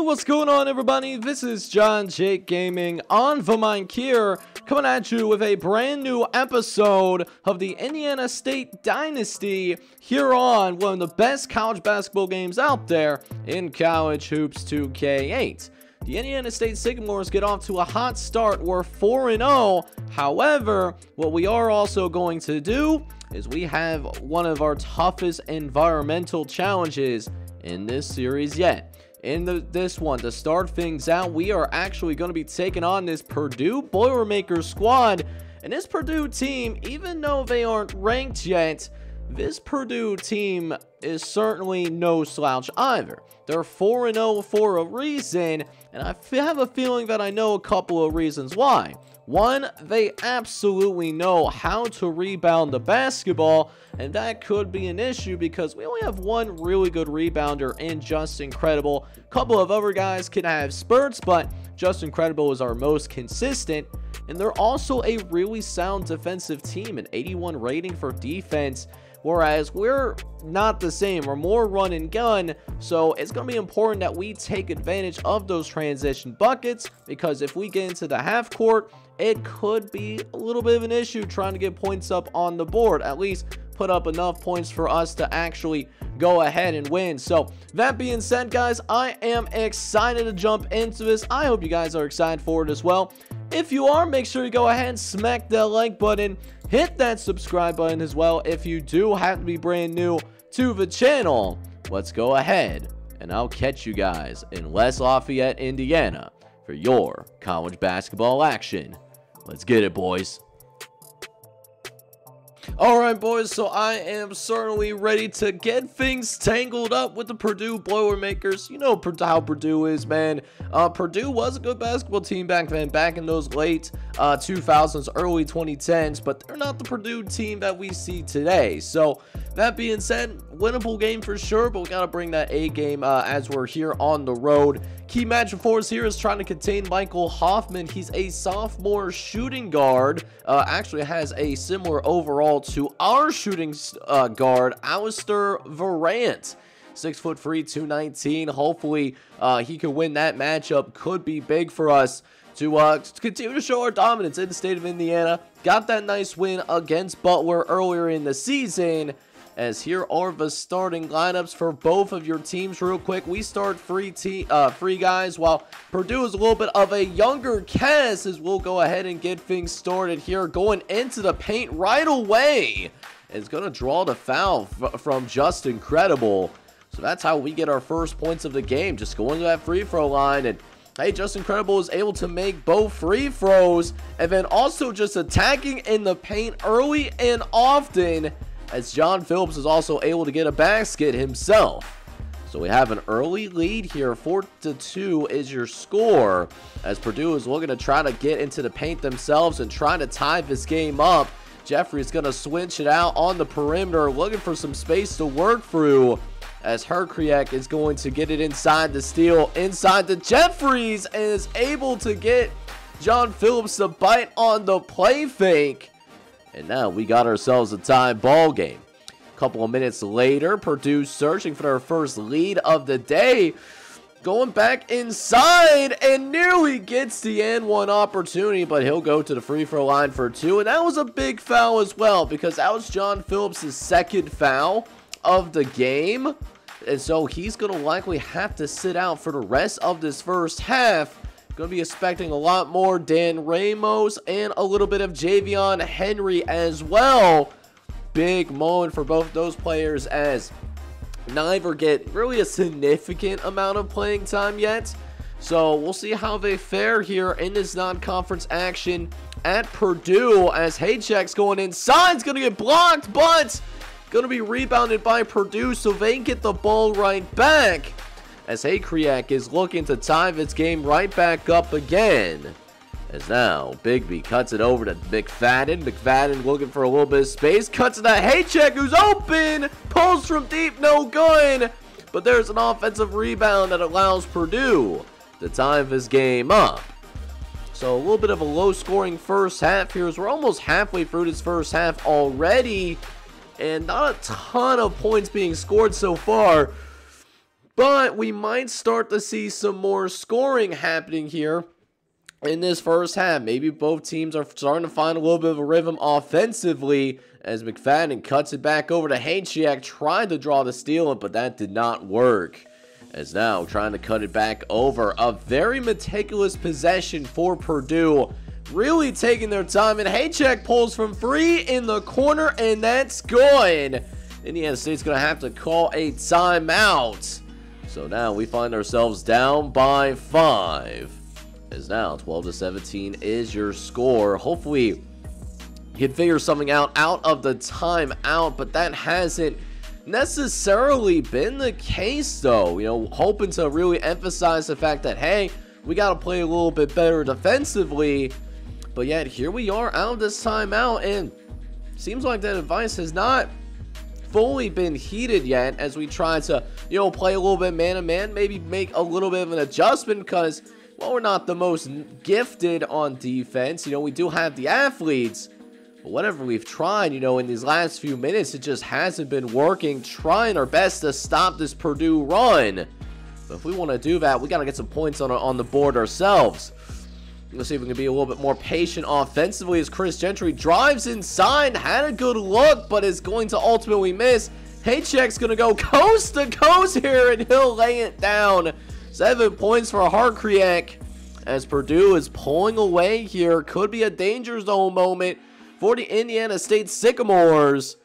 what's going on, everybody? This is John Jake Gaming on the mic here, coming at you with a brand new episode of the Indiana State Dynasty here on one of the best college basketball games out there in College Hoops 2K8. The Indiana State Sycamores get off to a hot start. We're 4-0. However, what we are also going to do is we have one of our toughest environmental challenges in this series yet. In this one, to start things out, we are actually going to be taking on this Purdue Boilermakers squad. And this Purdue team, even though they aren't ranked yet, this Purdue team is certainly no slouch either. They're 4-0 for a reason, and I have a feeling that I know a couple of reasons why. One, they absolutely know how to rebound the basketball, and that could be an issue because we only have one really good rebounder in Just Incredible. A couple of other guys can have spurts, but Just Incredible is our most consistent. And they're also a really sound defensive team, an 81 rating for defense. Whereas we're not the same, we're more run and gun, so it's going to be important that we take advantage of those transition buckets, because if we get into the half court, it could be a little bit of an issue trying to get points up on the board, at least put up enough points for us to actually go ahead and win. So that being said, guys, I am excited to jump into this. I hope you guys are excited for it as well. If you are, make sure you go ahead and smack that like button, hit that subscribe button as well if you do happen to be brand new to the channel. Let's go ahead and I'll catch you guys in West Lafayette, Indiana for your college basketball action. Let's get it, boys. Alright, boys, so I am certainly ready to get things tangled up with the Purdue Boilermakers. You know how Purdue is, man. Purdue was a good basketball team back then, back in those late 2000s, early 2010s, but they're not the Purdue team that we see today. So, that being said, winnable game for sure, but we got to bring that A game as we're here on the road. Key matchup for us here is trying to contain Michael Hoffman. He's a sophomore shooting guard. Actually has a similar overall to our shooting guard, Alistair Varant. 6'3", 219. Hopefully, he can win that matchup. Could be big for us to continue to show our dominance in the state of Indiana. Got that nice win against Butler earlier in the season. As here are the starting lineups for both of your teams real quick. We start free guys, while Purdue is a little bit of a younger cast, as we'll go ahead and get things started here. Going into the paint right away. It's going to draw the foul from Just Incredible. So that's how we get our first points of the game. Just going to that free throw line, and hey, Just Incredible is able to make both free throws, and then also just attacking in the paint early and often, as John Phillips is also able to get a basket himself. So we have an early lead here. 4-2 is your score, as Purdue is looking to try to get into the paint themselves and trying to tie this game up. Jeffrey's going to switch it out on the perimeter, looking for some space to work through, as Herkriek is going to get it inside the steal, inside the Jeffries, and is able to get John Phillips to bite on the play fake. And now we got ourselves a tie ball game. A couple of minutes later, Purdue searching for their first lead of the day. Going back inside and nearly gets the N1 opportunity, but he'll go to the free throw line for two. And that was a big foul as well, because that was John Phillips' second foul of the game. And so he's going to likely have to sit out for the rest of this first half. Going to be expecting a lot more Dan Ramos and a little bit of Javion Henry as well. Big moment for both those players, as neither get really a significant amount of playing time yet. So we'll see how they fare here in this non-conference action at Purdue, as Haycheck's going inside. It's going to get blocked, but going to be rebounded by Purdue, so they can get the ball right back, as Herkriek is looking to tie this game right back up again. As now, Bigby cuts it over to McFadden. McFadden looking for a little bit of space. Cuts it to Haycheck, who's open. Pulls from deep, no good. But there's an offensive rebound that allows Purdue to tie this game up. So a little bit of a low-scoring first half here, as we're almost halfway through this first half already. And not a ton of points being scored so far. But we might start to see some more scoring happening here in this first half. Maybe both teams are starting to find a little bit of a rhythm offensively as McFadden cuts it back over to Haychiak, tried to draw the steal, but that did not work. As now trying to cut it back over. A very meticulous possession for Purdue. Really taking their time, and Haychiak pulls from 3 in the corner, and that's good. Indiana State's going to have to call a timeout. So now we find ourselves down by 5. As now 12-17 is your score. Hopefully you can figure something out of the timeout, but that hasn't necessarily been the case though. You know, hoping to really emphasize the fact that, hey, we got to play a little bit better defensively. But yet, here we are out of this timeout, and seems like that advice has not fully been heeded yet as we try to, you know, play a little bit man-to-man, maybe make a little bit of an adjustment because, well, we're not the most gifted on defense. You know, we do have the athletes, but whatever we've tried, you know, in these last few minutes, it just hasn't been working. Trying our best to stop this Purdue run. But if we want to do that, we got to get some points on the board ourselves. Let's see if we can be a little bit more patient offensively as Chris Gentry drives inside. Had a good look, but is going to ultimately miss. Haychiak's going to go coast to coast here, and he'll lay it down. 7 points for Harkriak as Purdue is pulling away here. Could be a danger zone moment for the Indiana State Sycamores.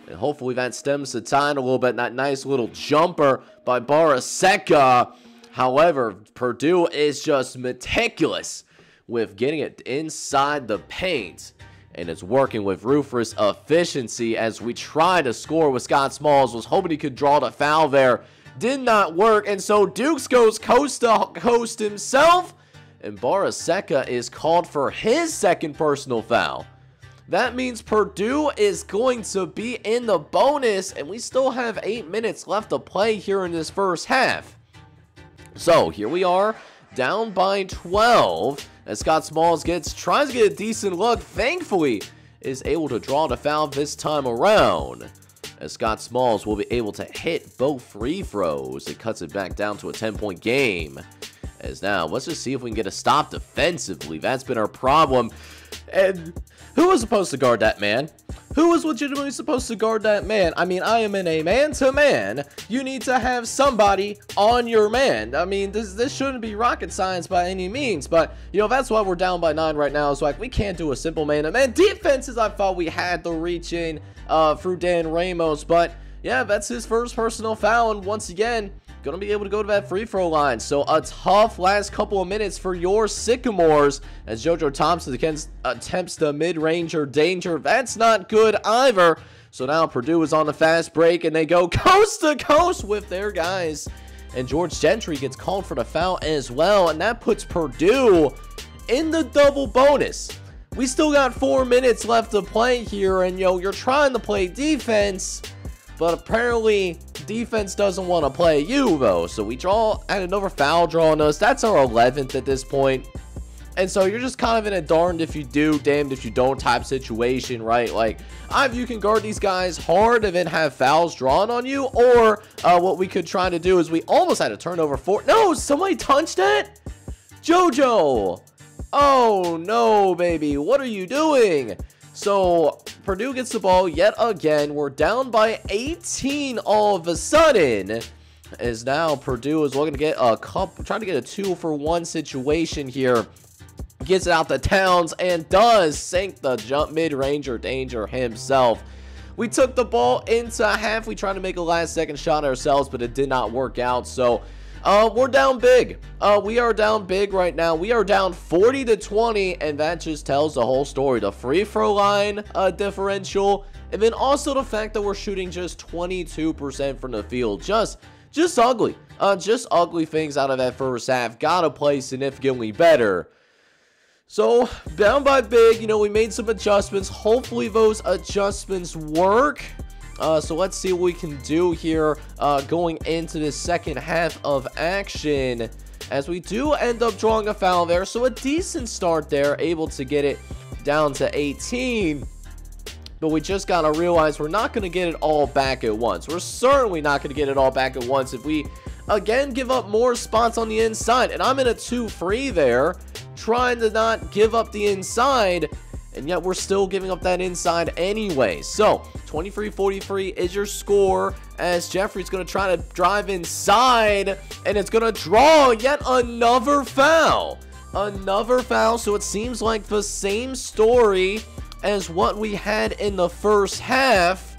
And hopefully that stems the tide a little bit. That nice little jumper by Baraseka. However, Purdue is just meticulous with getting it inside the paint, and it's working with ruthless efficiency as we try to score with Scott Smalls. Was hoping he could draw the foul there, did not work, and so Dukes goes coast to coast himself, and Baraseka is called for his second personal foul. That means Purdue is going to be in the bonus, and we still have 8 minutes left to play here in this first half. So here we are, down by 12, as Scott Smalls tries to get a decent look. Thankfully, is able to draw the foul this time around, as Scott Smalls will be able to hit both free throws. It cuts it back down to a 10-point game. As now, let's just see if we can get a stop defensively. That's been our problem. And who was supposed to guard that man? Who was legitimately supposed to guard that man? I mean, I am in a man-to-man. You need to have somebody on your man. I mean, this shouldn't be rocket science by any means. But, you know, that's why we're down by 9 right now. So, like, we can't do a simple man-to-man defense as I thought we had to reach in through Dan Ramos. But, yeah, that's his first personal foul. And once again, going to be able to go to that free throw line. So a tough last couple of minutes for your Sycamores as JoJo Thompson attempts the mid-ranger danger. That's not good either. So now Purdue is on the fast break, and they go coast to coast with their guys. And George Gentry gets called for the foul as well, and that puts Purdue in the double bonus. We still got 4 minutes left to play here, and, yo, you're trying to play defense, but apparently defense doesn't want to play you, though. So we had another foul draw on us. That's our 11th at this point. And so you're just kind of in a darned if you do, damned if you don't type situation, right? Like, either you can guard these guys hard and then have fouls drawn on you, or what we could try to do is we almost had a turnover for... No, somebody touched it? JoJo! Oh, no, baby. What are you doing? So Purdue gets the ball yet again. We're down by 18 all of a sudden, as now Purdue is looking to get trying to get a 2-for-1 situation here. Gets it out to Towns and does sink the jump mid-ranger danger himself. We took the ball into half. We tried to make a last-second shot ourselves, but it did not work out. So we're down big. We are down big right now. We are down 40-20, and that just tells the whole story. The free throw line differential, and then also the fact that we're shooting just 22% from the field. Just ugly. Just ugly things out of that first half. Gotta play significantly better. So, down by big, you know, we made some adjustments. Hopefully those adjustments work. So let's see what we can do here going into the second half of action, as we do end up drawing a foul there. So a decent start there, able to get it down to 18. But we just got to realize we're not going to get it all back at once. We're certainly not going to get it all back at once if we again give up more spots on the inside. And I'm in a 2-free there, trying to not give up the inside. And yet we're still giving up that inside anyway. So 23-43 is your score, as Jeffrey's going to try to drive inside, and it's going to draw yet another foul. Another foul. So it seems like the same story as what we had in the first half.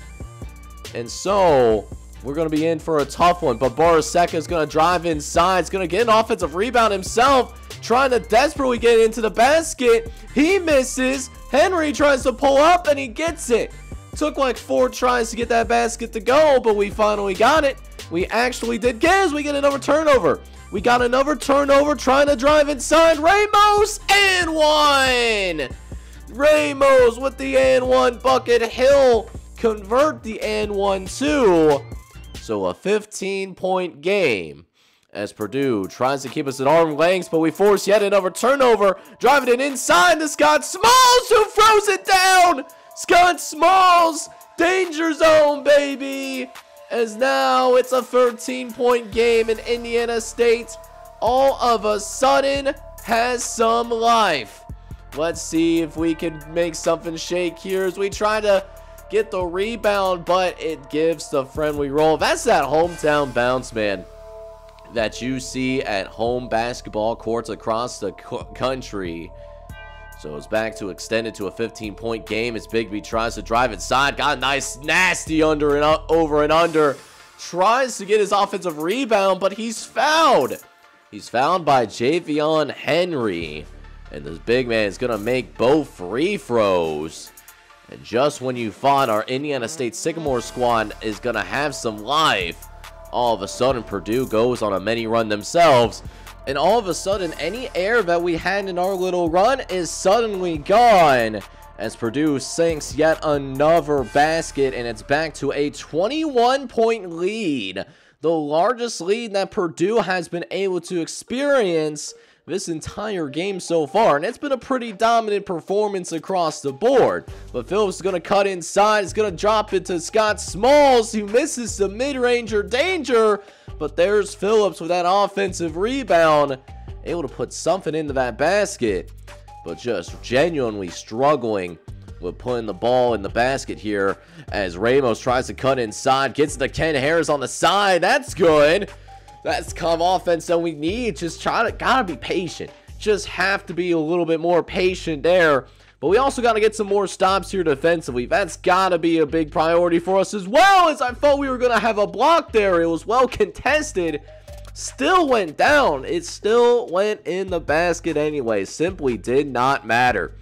And so we're going to be in for a tough one. But Baraseka is going to drive inside. He's going to get an offensive rebound himself, trying to desperately get into the basket. He misses. Henry tries to pull up, and he gets it. Took like 4 tries to get that basket to go, but we finally got it. We actually did get it as we get another turnover. We got another turnover trying to drive inside. Ramos and 1. Ramos with the and 1 bucket. He'll convert the and 1 too. So a 15-point game, as Purdue tries to keep us at arm's length, but we force yet another turnover. Driving it inside to Scott Smalls, who throws it down. Scott Smalls, danger zone, baby. As now it's a 13-point game, and Indiana State all of a sudden has some life. Let's see if we can make something shake here as we try to get the rebound, but it gives the friendly roll. That's that hometown bounce, man, that you see at home basketball courts across the country. So it's back to extended to a 15-point game as Bigby tries to drive inside. Got a nice, nasty under and over and under. Tries to get his offensive rebound, but he's fouled. He's fouled by Javion Henry. And this big man is going to make both free throws. And just when you thought our Indiana State Sycamore squad is going to have some life, all of a sudden Purdue goes on a mini run themselves. And all of a sudden, any air that we had in our little run is suddenly gone, as Purdue sinks yet another basket, and it's back to a 21-point lead. The largest lead that Purdue has been able to experience this entire game so far, and it's been a pretty dominant performance across the board. But Phillips is going to cut inside. He's going to drop it to Scott Smalls, who misses the mid-ranger danger. But there's Phillips with that offensive rebound, able to put something into that basket, but just genuinely struggling with putting the ball in the basket here, as Ramos tries to cut inside, gets to Ken Harris on the side. That's good. That's kind of offense that we need. Just gotta be patient. Just have to be a little bit more patient there. But we also got to get some more stops here defensively. That's got to be a big priority for us as well, as I thought we were going to have a block there. It was well contested. Still went down. It still went in the basket anyway. Simply did not matter.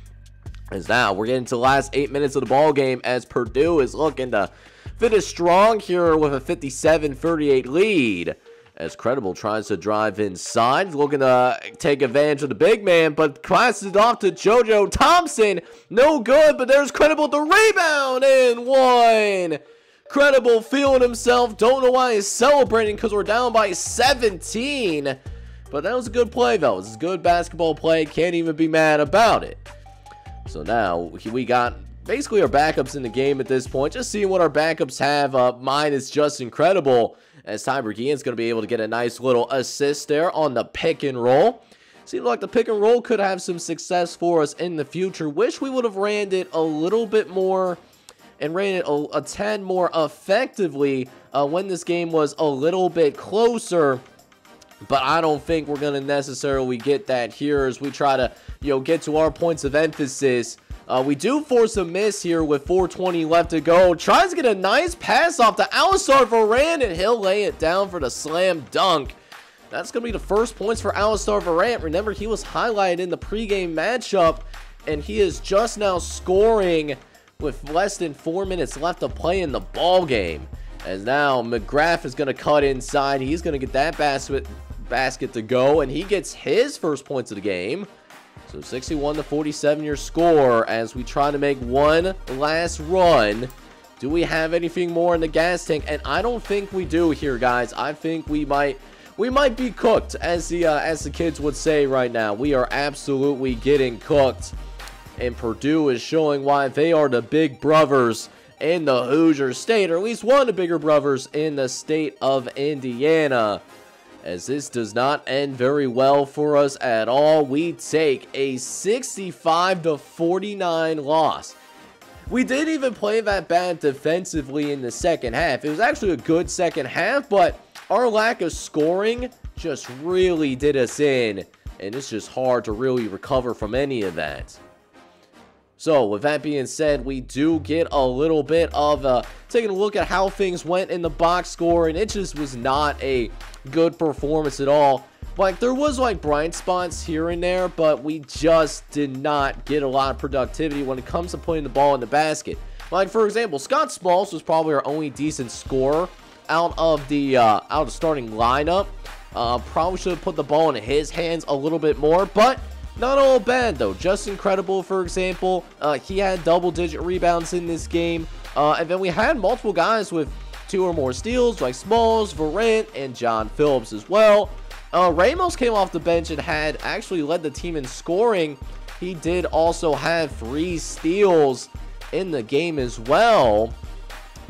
As now we're getting to the last 8 minutes of the ball game, as Purdue is looking to finish strong here with a 57-38 lead. As Credible tries to drive inside, looking to take advantage of the big man, but passes it off to JoJo Thompson. No good, but there's Credible, the rebound, and 1. Credible feeling himself. Don't know why he's celebrating, because we're down by 17. But that was a good play, though. It was a good basketball play. Can't even be mad about it. So now we got basically our backups in the game at this point. Just seeing what our backups have. Mine is just incredible, as Ty Bergian's going to be able to get a nice little assist there on the pick and roll. Seems like the pick and roll could have some success for us in the future. Wish we would have ran it a little bit more and ran it a tad more effectively when this game was a little bit closer. But I don't think we're going to necessarily get that here as we try to, get to our points of emphasis. We do force a miss here with 4:20 left to go. Tries to get a nice pass off to Alistar Varane, and he'll lay it down for the slam dunk. That's going to be the first points for Alistar Varane. Remember, he was highlighted in the pregame matchup, and he is just now scoring with less than 4 minutes left to play in the ball game. As now McGrath is going to cut inside. He's going to get that basket to go, and he gets his first points of the game. So 61-47 your score as we try to make one last run. Do we have anything more in the gas tank? And I don't think we do here, guys. I think we might be cooked, as the kids would say right now. We are absolutely getting cooked. And Purdue is showing why they are the big brothers in the Hoosier state, or at least one of the bigger brothers in the state of Indiana. as this does not end very well for us at all. We take a 65-49 loss. We didn't even play that bad defensively in the second half. It was actually a good second half, but our lack of scoring just really did us in, and it's just hard to really recover from any of that. So, with that being said, we do get a little bit of taking a look at how things went in the box score, and it just was not a good performance at all. Like, there was, like, bright spots here and there, but we just did not get a lot of productivity when it comes to putting the ball in the basket. Like, for example, Scott Smalls was probably our only decent scorer out of the starting lineup. Probably should have put the ball in his hands a little bit more, but not all bad, though. Just Incredible, for example, he had double-digit rebounds in this game. And then we had multiple guys with 2 or more steals, like Smalls, Varant, and John Phillips as well. Ramos came off the bench and had actually led the team in scoring. He did also have 3 steals in the game as well.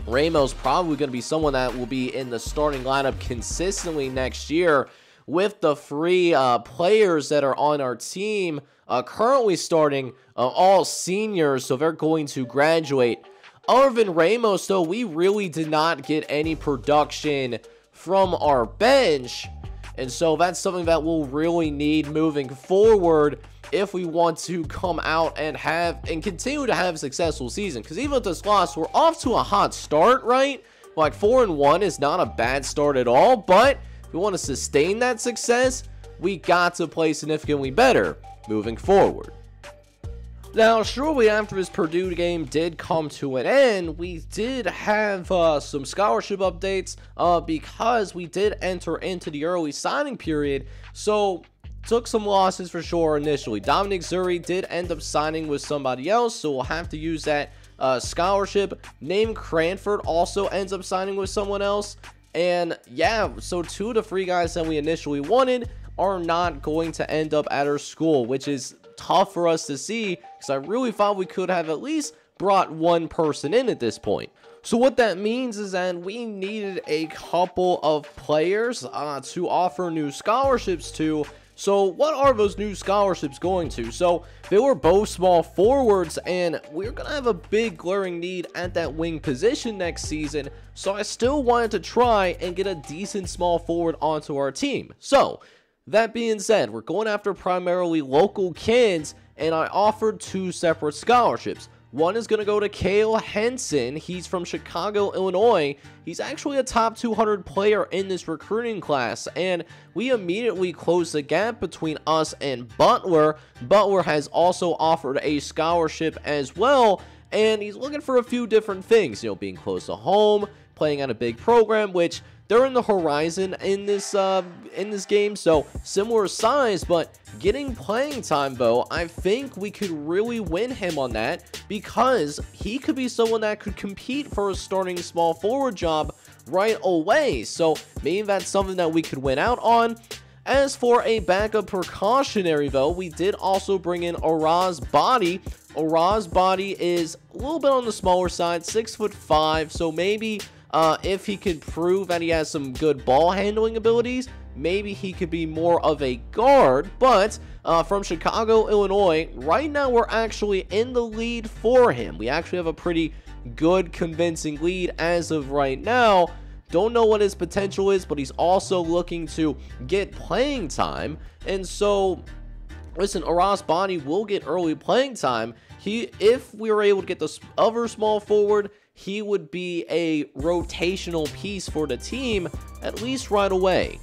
Ramos probably going to be someone that will be in the starting lineup consistently next year. With the 3 players that are on our team currently starting, all seniors, so they're going to graduate. Other than Ramos, though, we really did not get any production from our bench. And so that's something that we'll really need moving forward if we want to come out and continue to have a successful season. Because even with this loss, we're off to a hot start, right? Like 4-1 is not a bad start at all, but if we want to sustain that success, we got to play significantly better moving forward. Now, shortly after this Purdue game did come to an end, we did have some scholarship updates because we did enter into the early signing period, so took some losses for sure initially. Dominic Zuri did end up signing with somebody else, so we'll have to use that scholarship. Name Cranford also ends up signing with someone else, and yeah, so 2 of the 3 guys that we initially wanted are not going to end up at our school, which is tough for us to see because I really thought we could have at least brought 1 person in at this point. So what that means is that we needed a couple of players to offer new scholarships to. So what are those new scholarships going to? So they were both small forwards, and we're going to have a big glaring need at that wing position next season. So I still wanted to try and get a decent small forward onto our team. So that being said, we're going after primarily local kids, and I offered 2 separate scholarships. One is going to go to Cale Henson. He's from Chicago, Illinois. He's actually a top 200 player in this recruiting class, and we immediately closed the gap between us and Butler. Butler has also offered a scholarship as well, and he's looking for a few different things, you know, being close to home, playing on a big program, which they're in the horizon in this game, so similar size, but getting playing time, though, I think we could really win him on that because he could be someone that could compete for a starting small forward job right away. So maybe that's something that we could win out on. As for a backup precautionary, though, we did also bring in Araz Body. Araz Body is a little bit on the smaller side, 6'5", so maybe if he could prove that he has some good ball handling abilities, maybe he could be more of a guard. But from Chicago, Illinois, right now we're actually in the lead for him. We actually have a pretty good, convincing lead as of right now. Don't know what his potential is, but he's also looking to get playing time. And so, listen, Aras Bani will get early playing time. If we were able to get the other small forward, he would be a rotational piece for the team, at least right away.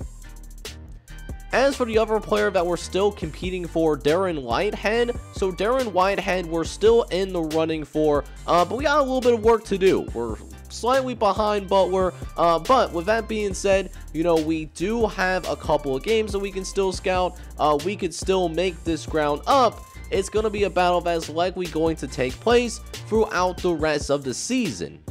As for the other player that we're still competing for, Darren Whitehead. So Darren Whitehead, we're still in the running for, but we got a little bit of work to do. We're slightly behind Butler, but with that being said, you know, we do have a couple of games that we can still scout. We could still make this ground up. It's going to be a battle that's likely going to take place throughout the rest of the season.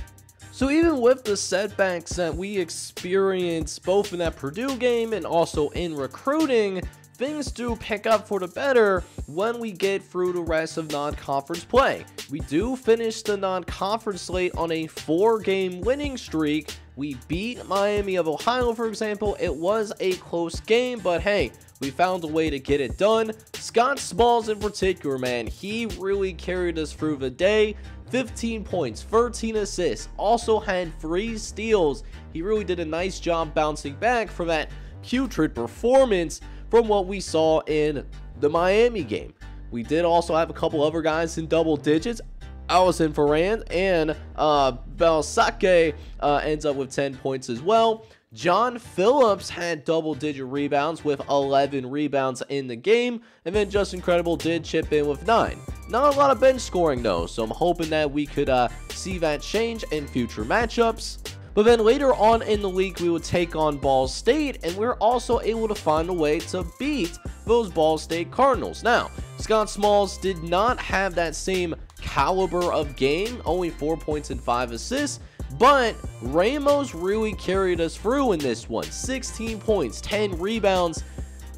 So even with the setbacks that we experienced both in that Purdue game and also in recruiting, things do pick up for the better when we get through the rest of non-conference play. We do finish the non-conference slate on a 4-game winning streak, We beat Miami of Ohio, for example. It was a close game, but hey, we found a way to get it done. Scott Smalls in particular, man, he really carried us through the day. 15 points, 13 assists, also had 3 steals. He really did a nice job bouncing back from that putrid performance from what we saw in the Miami game. We did also have a couple other guys in double digits. Allison Ferrand and Balsake ends up with 10 points as well. John Phillips had double-digit rebounds with 11 rebounds in the game, and then Just Incredible did chip in with 9. Not a lot of bench scoring though, so I'm hoping that we could see that change in future matchups. But then later on in the week, we would take on Ball State, and we're also able to find a way to beat those Ball State Cardinals. Now, Scott Smalls did not have that same caliber of game, only 4 points and 5 assists, but Ramos really carried us through in this one. 16 points, 10 rebounds.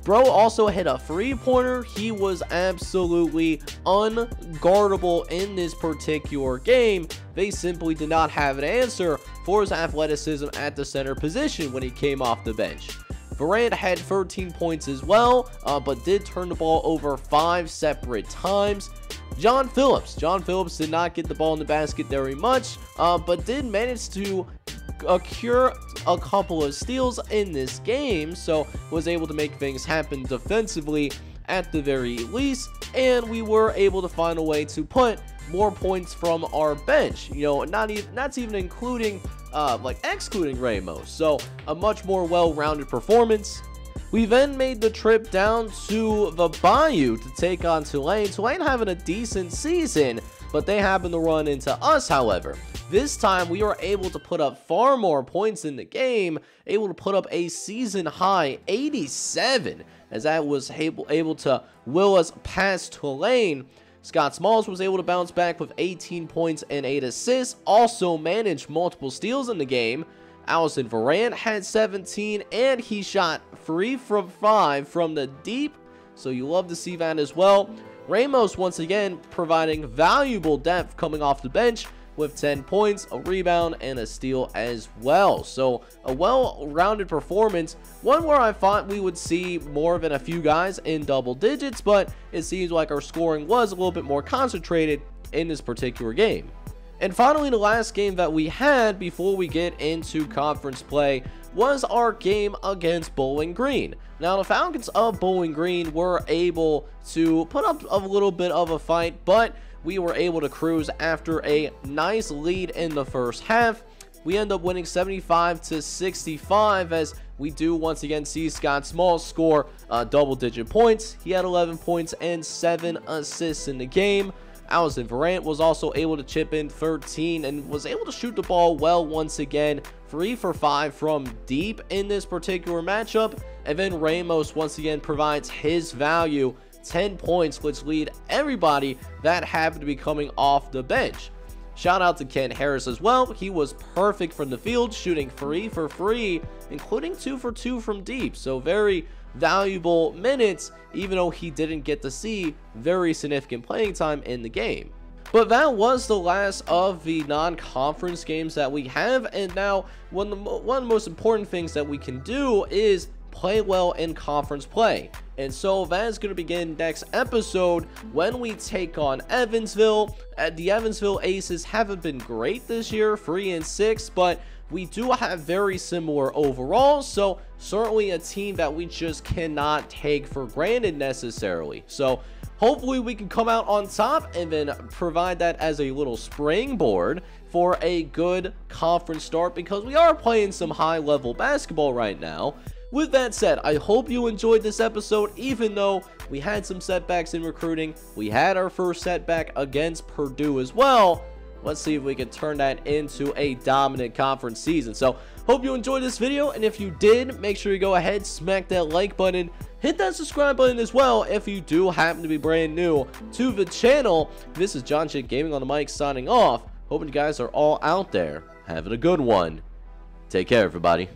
Bro also hit a 3-pointer. He was absolutely unguardable in this particular game. They simply did not have an answer for his athleticism at the center position when he came off the bench. Varane had 13 points as well, but did turn the ball over 5 separate times. John Phillips did not get the ball in the basket very much, but did manage to occur a couple of steals in this game, so was able to make things happen defensively at the very least, and we were able to find a way to put more points from our bench, you know, not even including excluding Ramos. So a much more well-rounded performance. We then made the trip down to the Bayou to take on Tulane. Tulane having a decent season, but they happen to run into us, however. This time, we were able to put up far more points in the game, able to put up a season-high 87, as that was able to will us past Tulane. Scott Smalls was able to bounce back with 18 points and 8 assists, also managed multiple steals in the game. Allison Varane had 17, and he shot 3 from 5 from the deep, so you love to see that as well. Ramos, once again, providing valuable depth coming off the bench with 10 points, a rebound, and a steal as well. So a well-rounded performance, one where I thought we would see more than a few guys in double digits, but it seems like our scoring was a little bit more concentrated in this particular game. And finally, the last game that we had before we get into conference play was our game against Bowling Green. Now, the Falcons of Bowling Green were able to put up a little bit of a fight, but we were able to cruise after a nice lead in the first half. We end up winning 75-65, as we do once again see Scott Smalls score double-digit points. He had 11 points and 7 assists in the game. Allison Varane was also able to chip in 13 and was able to shoot the ball well once again. 3 for 5 from deep in this particular matchup. And then Ramos once again provides his value, 10 points, which lead everybody that happened to be coming off the bench. Shout out to Ken Harris as well. He was perfect from the field, shooting 3 for 3, including 2 for 2 from deep. So very valuable minutes, even though he didn't get to see very significant playing time in the game. But that was the last of the non-conference games that we have, and now one of the most important things that we can do is play well in conference play. And so that is going to begin next episode when we take on Evansville. The Evansville Aces haven't been great this year, 3-6, but we do have very similar overall, so certainly a team that we just cannot take for granted necessarily. So hopefully we can come out on top and then provide that as a little springboard for a good conference start, because we are playing some high-level basketball right now. With that said, I hope you enjoyed this episode, even though we had some setbacks in recruiting. We had our first setback against Purdue as well. Let's see if we can turn that into a dominant conference season. So, hope you enjoyed this video, and if you did, make sure you go ahead, smack that like button, hit that subscribe button as well if you do happen to be brand new to the channel. This is John Chick Gaming on the mic signing off. Hoping you guys are all out there having a good one. Take care, everybody.